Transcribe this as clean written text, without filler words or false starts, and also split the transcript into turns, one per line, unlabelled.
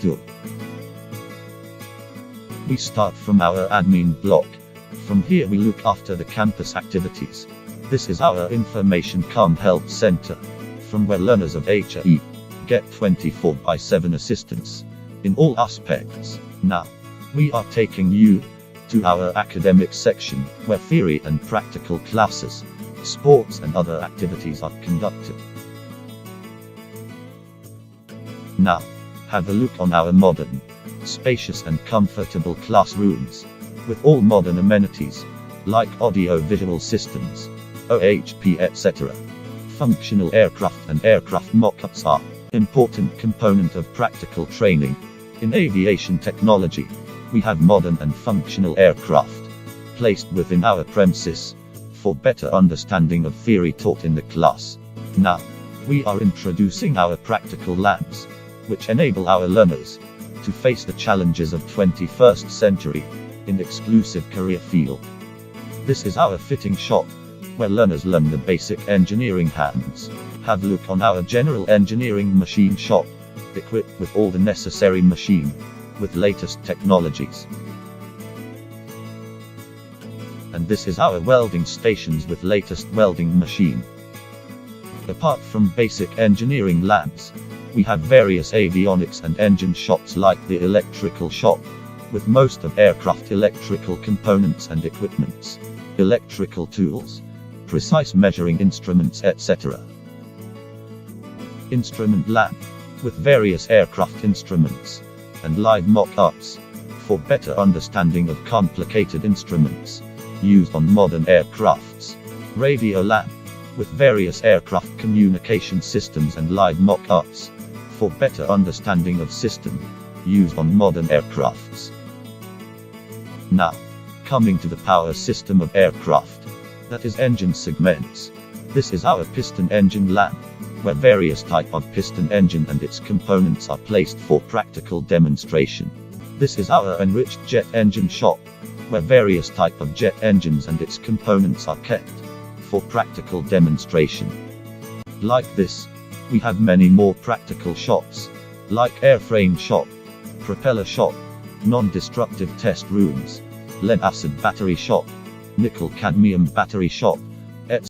tour. We start from our admin block. From here we look after the campus activities. This is our Information Cum Help Center, from where learners of HAE get 24/7 assistance in all aspects. Now, we are taking you to our academic section, where theory and practical classes, sports and other activities are conducted. Now, have a look on our modern, spacious and comfortable classrooms, with all modern amenities, like audio-visual systems, OHP etc. Functional aircraft and aircraft mock-ups are important component of practical training. In aviation technology, we have modern and functional aircraft placed within our premises for better understanding of theory taught in the class. Now, we are introducing our practical labs, which enable our learners to face the challenges of 21st century in exclusive career field. This is our fitting shop, where learners learn the basic engineering hands. Have a look on our general engineering machine shop, equipped with all the necessary machine, with latest technologies. And this is our welding stations with latest welding machine. Apart from basic engineering labs, we have various avionics and engine shops like the electrical shop, with most of aircraft electrical components and equipments, electrical tools, precise measuring instruments etc. Instrument lab, with various aircraft instruments, and live mock-ups, for better understanding of complicated instruments, used on modern aircrafts. Radio lab, with various aircraft communication systems and live mock-ups, for better understanding of system, used on modern aircrafts. Now, coming to the power system of aircraft, that is engine segments. This is our piston engine lab, where various type of piston engine and its components are placed for practical demonstration. This is our enriched jet engine shop, where various type of jet engines and its components are kept for practical demonstration. Like this, we have many more practical shops, like airframe shop, propeller shop, non-destructive test rooms, lead-acid battery shop, nickel-cadmium battery shop, etc.